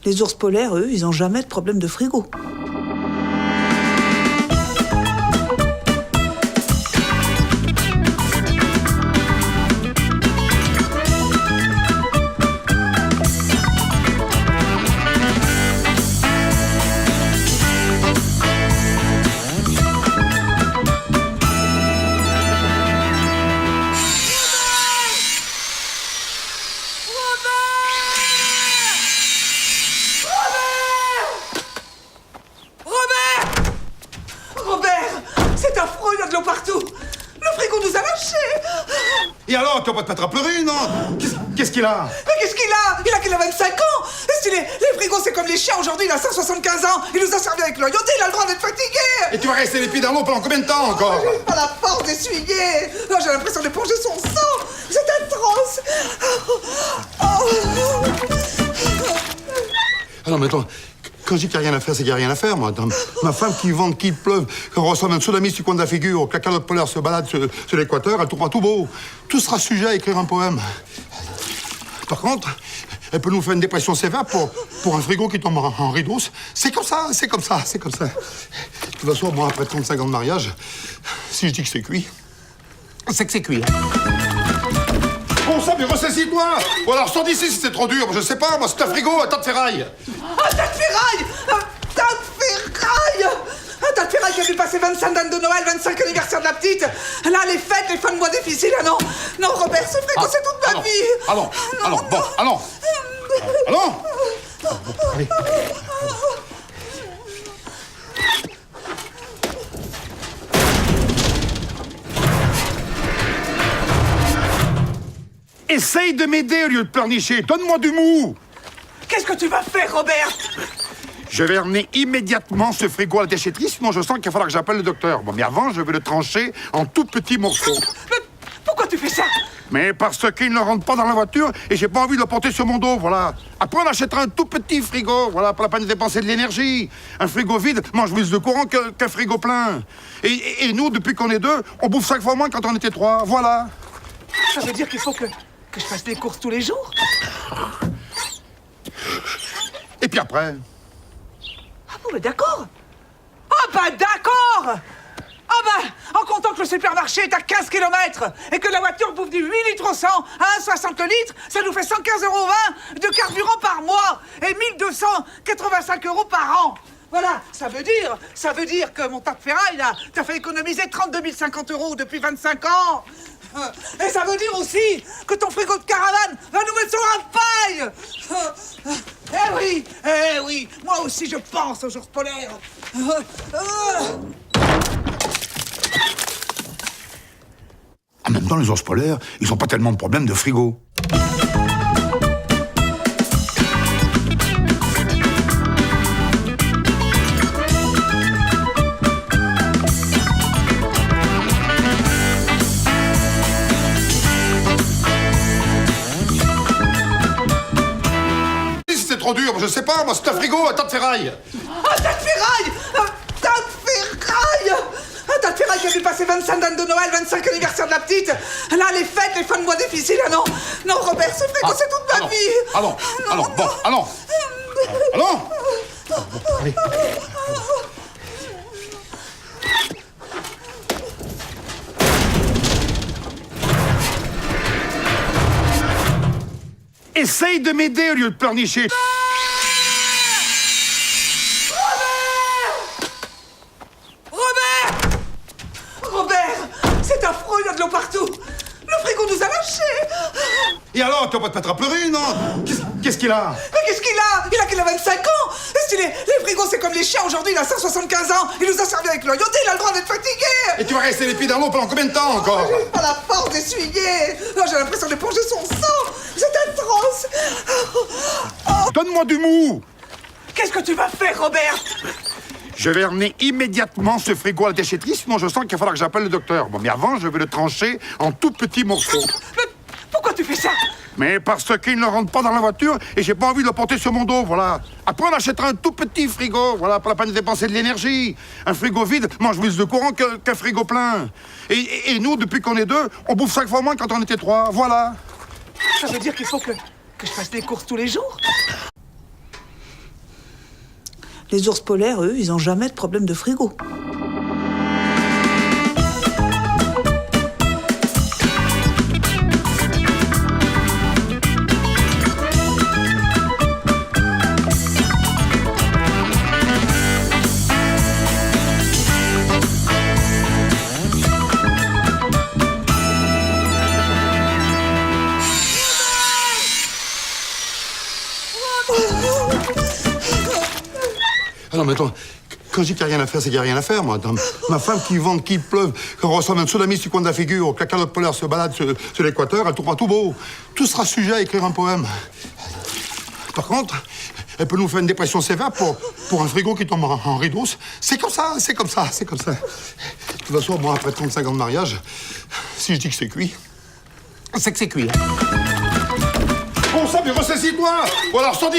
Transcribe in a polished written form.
Les ours polaires, eux, ils ont jamais de problème de frigo. Et alors, tu vas pas te mettre à pleurer, non? Qu'est-ce qu'il a? Mais qu'est-ce qu'il a? Il a 25 ans! Les frigos, c'est comme les chiens aujourd'hui, il a 175 ans! Il nous a servi avec loyauté, il a le droit d'être fatigué! Et tu vas rester les pieds dans l'eau pendant combien de temps encore? J'ai pas la force d'essuyer! J'ai l'impression d'éponger son sang! C'est atroce! Ah non, mais attends, quand je dis qu'il n'y a rien à faire, c'est qu'il n'y a rien à faire, moi. Attends, ma femme qui vente, qui pleuve, qu'on reçoit un tsunami sur le coin de la figure, que la calotte polaire se balade sur l'équateur, elle trouvera tout beau. Tout sera sujet à écrire un poème. Par contre, elle peut nous faire une dépression sévère pour un frigo qui tombe en rideau. C'est comme ça, c'est comme ça, c'est comme ça. De toute façon, moi, après 35 ans de mariage, si je dis que c'est cuit, c'est que c'est cuit. Bon sang, mais ressaisis-toi! Ou alors sors d'ici si c'est trop dur. Je sais pas, moi, c'est un frigo, un tas de ferraille. Un tas de ferraille! Un tas de ferraille! Un tas de ferraille qui a dû passer 25 dates de Noël, 25 anniversaires de la petite. Là, les fêtes, les fins de mois difficiles. Ah non, non, Robert, ce frigo, c'est toute ma vie. Allons, allons, bon, allons. Allons. Allez. Essaye de m'aider au lieu de pleurnicher. Donne-moi du mou. Qu'est-ce que tu vas faire, Robert? Je vais emmener immédiatement ce frigo à la déchetterie, sinon je sens qu'il va falloir que j'appelle le docteur. Bon, mais avant, je vais le trancher en tout petits morceaux. Mais pourquoi tu fais ça? Mais parce qu'il ne rentre pas dans la voiture et j'ai pas envie de le porter sur mon dos, voilà. Après, on achètera un tout petit frigo, voilà, pas la peine de dépenser de l'énergie. Un frigo vide mange plus de courant qu'un frigo plein. Et nous, depuis qu'on est deux, on bouffe 5 fois moins quand on était 3, voilà. Ça veut dire qu'il faut que je fasse des courses tous les jours? Et puis après? Ah bon, mais d'accord. Ah bah d'accord. Ah bah, en comptant que le supermarché est à 15 km et que la voiture bouffe du 8 litres au 100 à 1,60 le litre, ça nous fait 115,20 € de carburant par mois et 1285 € par an. Voilà, ça veut dire que mon tas de ferraille, là, t'as fait économiser 32 050 € depuis 25 ans. Et ça veut dire aussi que ton frigo de caravane va nous mettre sur la paille. Eh oui, moi aussi je pense aux ours polaires. En même temps, les ours polaires, ils ont pas tellement de problèmes de frigo. Trop dur, je sais pas, moi, c'est un frigo, un tas de ferraille. Un tas de ferraille! Un tas de ferraille! Un tas de ferraille qui a dû passer 25 dates de Noël, 25 anniversaires de la petite. Là, les fêtes, les fins de mois difficiles. Ah non, non, Robert, ce frigo, c'est toute ma vie. Allons, allons, bon, allons. Allons. Allez. Essaye de m'aider au lieu de pleurnicher. Robert, c'est affreux, il y a de l'eau partout. Le frigo nous a lâchés. Et alors, tu vas pas te mettre à pleurer, non? Qu'est-ce qu'il a? Mais qu'est-ce qu'il a? Il a 25 ans. Les frigos, c'est comme les chiens aujourd'hui, il a 175 ans. Il nous a servi avec loyauté, il a le droit d'être fatigué. Et tu vas rester les pieds dans l'eau pendant combien de temps encore? J'ai pas la force d'essuyer. J'ai l'impression d'éponger son sang. C'est atroce. Donne-moi du mou. Qu'est-ce que tu vas faire, Robert? Je vais emmener immédiatement ce frigo à la déchetterie, sinon je sens qu'il va falloir que j'appelle le docteur. Bon, mais avant, je vais le trancher en tout petits morceaux. Mais pourquoi tu fais ça? Mais parce qu'il ne rentre pas dans la voiture et j'ai pas envie de le porter sur mon dos, voilà. Après, on achètera un tout petit frigo, voilà, pas la peine de dépenser de l'énergie. Un frigo vide mange plus de courant qu'un frigo plein. Et nous, depuis qu'on est deux, on bouffe 5 fois moins quand on était 3, voilà. Ça veut dire qu'il faut que je fasse des courses tous les jours? Les ours polaires, eux, ils ont jamais de problème de frigo. Ah non, mais attends, quand je dis qu'il n'y a rien à faire, c'est qu'il n'y a rien à faire, moi. Attends, ma femme qui vente, qu'il pleuve, qu'on reçoive un tsunami sur le coin de la figure, que la calotte polaire se balade sur l'équateur, elle trouvera tout beau. Tout sera sujet à écrire un poème. Par contre, elle peut nous faire une dépression sévère pour un frigo qui tombe en rideau. C'est comme ça, c'est comme ça, c'est comme ça. De toute façon, moi, après 35 ans de mariage, si je dis que c'est cuit, c'est que c'est cuit. Bon, ça, mais ressaisis-toi. Ou alors, je t'en dis